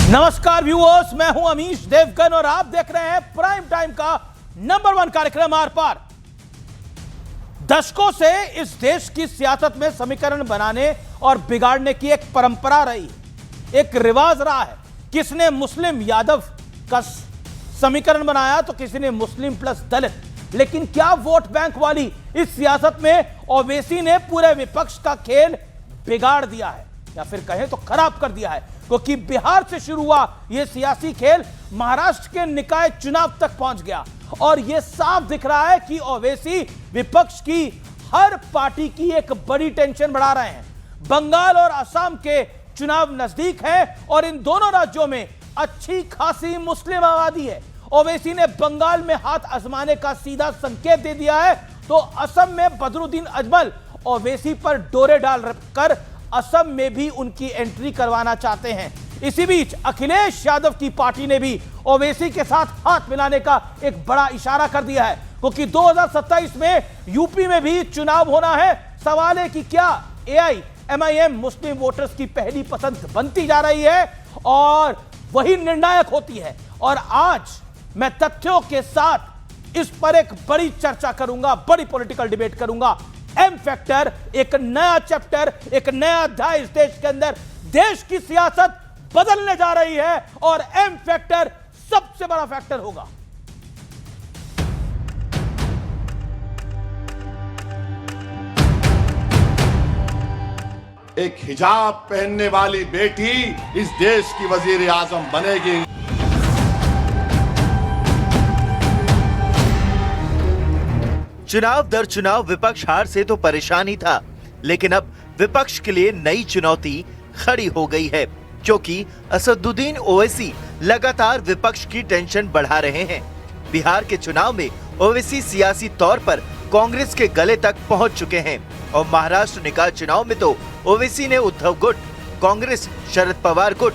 नमस्कार व्यूअर्स, मैं हूं अमीश देवगन और आप देख रहे हैं प्राइम टाइम का नंबर 1 कार्यक्रम आर पार। दशकों से इस देश की सियासत में समीकरण बनाने और बिगाड़ने की एक परंपरा रही, एक रिवाज रहा है। किसने मुस्लिम यादव का समीकरण बनाया तो किसी ने मुस्लिम प्लस दलित। लेकिन क्या वोट बैंक वाली इस सियासत में ओवैसी ने पूरे विपक्ष का खेल बिगाड़ दिया है या फिर कहें तो खराब कर दिया है? क्योंकि बिहार से शुरू हुआ यह सियासी खेल महाराष्ट्र के निकाय चुनाव तक पहुंच गया और यह साफ दिख रहा है कि ओवैसी विपक्ष की हर पार्टी की एक बड़ी टेंशन बढ़ा रहे हैं। बंगाल और असम के चुनाव नजदीक है और इन दोनों राज्यों में अच्छी खासी मुस्लिम आबादी है। ओवैसी ने बंगाल में हाथ आजमाने का सीधा संकेत दे दिया है तो असम में बदरुद्दीन अजमल ओवैसी पर डोरे डाल कर असम में भी उनकी एंट्री करवाना चाहते हैं। इसी बीच अखिलेश यादव की पार्टी ने भी ओवैसी के साथ हाथ मिलाने का एक बड़ा इशारा कर दिया है क्योंकि 2027 में यूपी में भी चुनाव होना है। सवाल है कि क्या एआईएमआईएम मुस्लिम वोटर्स की पहली पसंद बनती जा रही है और वही निर्णायक होती है। और आज मैं तथ्यों के साथ इस पर एक बड़ी चर्चा करूंगा, बड़ी पॉलिटिकल डिबेट करूंगा। एम फैक्टर एक नया चैप्टर, एक नया अध्याय इस देश के अंदर, देश की सियासत बदलने जा रही है और एम फैक्टर सबसे बड़ा फैक्टर होगा। एक हिजाब पहनने वाली बेटी इस देश की वजीर आजम बनेगी। चुनाव दर चुनाव विपक्ष हार से तो परेशान ही था, लेकिन अब विपक्ष के लिए नई चुनौती खड़ी हो गई है क्योंकि असदुद्दीन ओवैसी लगातार विपक्ष की टेंशन बढ़ा रहे हैं। बिहार के चुनाव में ओवैसी सियासी तौर पर कांग्रेस के गले तक पहुंच चुके हैं और महाराष्ट्र निकाय चुनाव में तो ओवैसी ने उद्धव गुट, कांग्रेस, शरद पवार गुट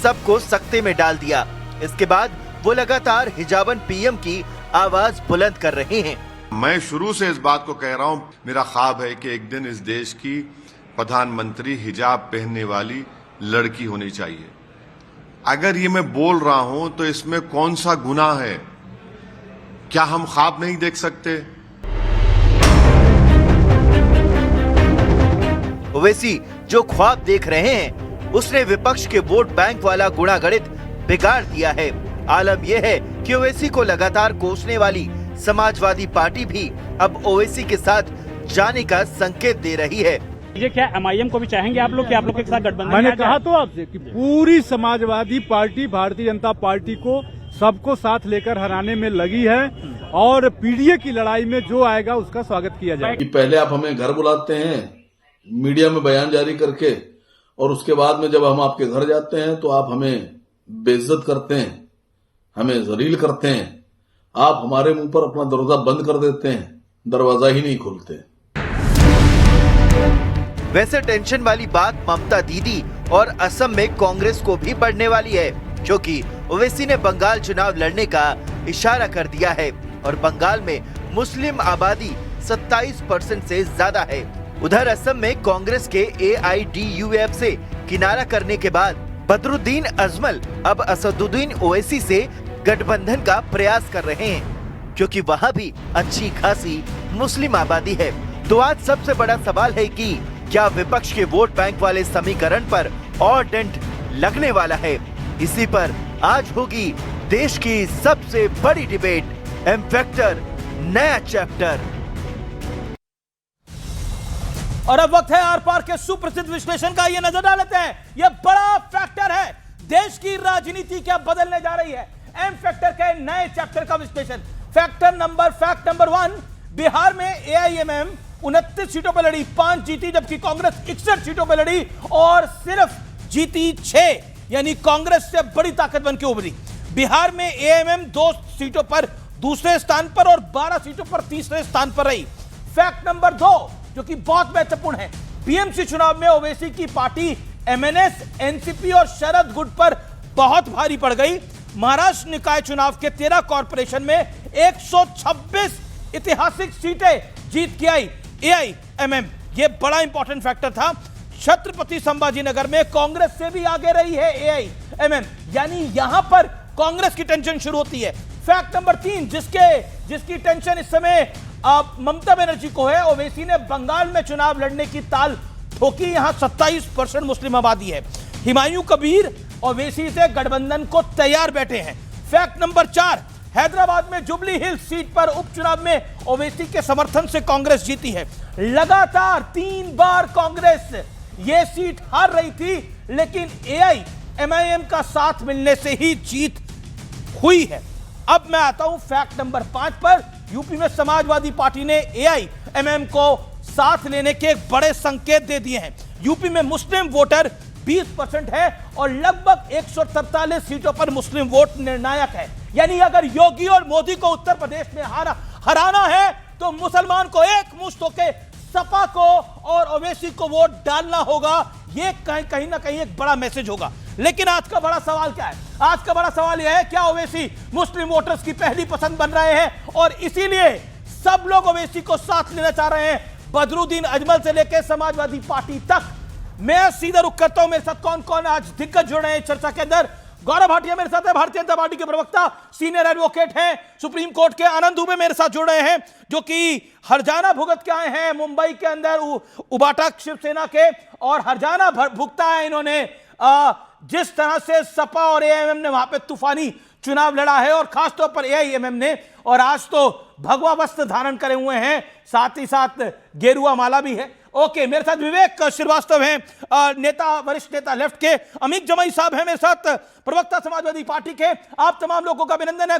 सबको सख्ते में डाल दिया। इसके बाद वो लगातार हिजाबन पीएम की आवाज बुलंद कर रहे हैं। मैं शुरू से इस बात को कह रहा हूं, मेरा ख्वाब है कि एक दिन इस देश की प्रधानमंत्री हिजाब पहनने वाली लड़की होनी चाहिए। अगर ये मैं बोल रहा हूं तो इसमें कौन सा गुनाह है? क्या हम ख्वाब नहीं देख सकते? ओवैसी जो ख्वाब देख रहे हैं उसने विपक्ष के वोट बैंक वाला गुणागणित बिगाड़ दिया है। आलम यह है कि ओवैसी को लगातार कोसने वाली समाजवादी पार्टी भी अब ओवैसी के साथ जाने का संकेत दे रही है। ये क्या एमआईएम को भी चाहेंगे आप लोग कि आप लोग के साथ गठबंधन? मैंने कहा तो आपसे कि पूरी समाजवादी पार्टी भारतीय जनता पार्टी को सबको साथ लेकर हराने में लगी है और पीडीए की लड़ाई में जो आएगा उसका स्वागत किया जाएगा। पहले आप हमें घर बुलाते हैं मीडिया में बयान जारी करके और उसके बाद में जब हम आपके घर जाते हैं तो आप हमें बेइज्जत करते हैं, हमें जलील करते हैं। आप हमारे मुंह पर अपना दरवाजा बंद कर देते हैं, दरवाजा ही नहीं खोलते। वैसे टेंशन वाली बात ममता दीदी और असम में कांग्रेस को भी बढ़ने वाली है क्योंकि ओवैसी ने बंगाल चुनाव लड़ने का इशारा कर दिया है और बंगाल में मुस्लिम आबादी 27% से ज्यादा है। उधर असम में कांग्रेस के एआईडीयूएफ से किनारा करने के बाद बदरुद्दीन अजमल अब असदुद्दीन ओवैसी से गठबंधन का प्रयास कर रहे हैं क्योंकि वहां भी अच्छी खासी मुस्लिम आबादी है। तो आज सबसे बड़ा सवाल है कि क्या विपक्ष के वोट बैंक वाले समीकरण पर और डेंट लगने वाला है? इसी पर आज होगी देश की सबसे बड़ी डिबेट, एम फैक्टर नया चैप्टर। और अब वक्त है आर पार के सुप्रसिद्ध विश्लेषण का। ये नजर डाल लेते हैं, ये बड़ा फैक्टर है, देश की राजनीति क्या बदलने जा रही है। एम फैक्टर के नए चैप्टर का विश्लेषण। फैक्ट नंबर 1, बिहार में एआईएमआईएम 29 सीटों पर लड़ी, 5 जीती, जबकि कांग्रेस 61 सीटों पर लड़ी और सिर्फ जीती 6, यानी कांग्रेस से बड़ी ताकत बन के उभरी। बिहार में एआईएमआईएम 2 सीटों पर दूसरे स्थान पर और 12 सीटों पर तीसरे स्थान पर रही। फैक्ट नंबर 2 जो कि बहुत महत्वपूर्ण है, बीएमसी चुनाव में ओवैसी की पार्टी एमएनएस, एनसीपी और शरद गुट पर बहुत भारी पड़ गई। महाराष्ट्र निकाय चुनाव के 13 कॉर्पोरेशन में 126 ऐतिहासिक सीटें जीत के आई एआईएमआईएम। यह बड़ा इंपॉर्टेंट फैक्टर था। छत्रपति संभाजीनगर में कांग्रेस से भी आगे रही है एआईएमएम, यानी यहां पर कांग्रेस की टेंशन शुरू होती है। फैक्ट नंबर 3, जिसकी टेंशन इस समय ममता बनर्जी को है, ओवैसी ने बंगाल में चुनाव लड़ने की ताल ठोकी। यहां 27% मुस्लिम आबादी है। हुमायूं कबीर ओवैसी से गठबंधन को तैयार बैठे हैं। फैक्ट नंबर 4, हैदराबाद में जुबली हिल्स सीट पर उपचुनाव में ओवैसी के समर्थन से कांग्रेस जीती है। लगातार 3 बार कांग्रेस यह सीट हार रही थी, लेकिन एआईएमआईएम का साथ मिलने से ही जीत हुई है। अब मैं आता हूं फैक्ट नंबर 5 पर। यूपी में समाजवादी पार्टी ने एआईएमआईएम को साथ लेने के एक बड़े संकेत दे दिए हैं। यूपी में मुस्लिम वोटर 20% है और लगभग 143 सीटों पर मुस्लिम वोट निर्णायक है। यानी अगर योगी और मोदी को उत्तर प्रदेश में हराना है तो मुसलमान को एक मुश्त होकर सपा को और ओवैसी को वोट डालना होगा। यह कहीं ना कहीं एक बड़ा मैसेज होगा। लेकिन आज का बड़ा सवाल क्या है? आज का बड़ा सवाल यह है, क्या ओवैसी मुस्लिम वोटर्स की पहली पसंद बन रहे हैं और इसीलिए सब लोग ओवैसी को साथ लेना चाह रहे हैं? बदरुद्दीन अजमल से लेकर समाजवादी पार्टी तक। मैं सीधा रुख करता हूं, मेरे साथ कौन कौन आज दिग्गज जुड़ रहे हैं चर्चा के अंदर। गौरव भाटिया मेरे साथ है, भारतीय जनता पार्टी के प्रवक्ता, सीनियर एडवोकेट हैं, सुप्रीम कोर्ट के। आनंद दुबे मेरे साथ जुड़ रहे हैं, जो कि हरजाना भुगत के आए हैं मुंबई के अंदर उबाटा शिवसेना के, और हरजाना भुगता है इन्होंने जिस तरह से सपा और एआईएमएम ने वहां पे तूफानी चुनाव लड़ा है, और खासतौर पर एआईएमएम ने। और आज तो भगवा वस्त्र धारण करे हुए हैं, साथ ही साथ गेरुआ माला भी है। ओके, मेरे साथ विवेक श्रीवास्तव हैं, वरिष्ठ नेता लेफ्ट के। अमीक जमाई साहब हैं मेरे साथ, प्रवक्ता समाजवादी पार्टी के। आप तमाम लोगों का अभिनंदन है।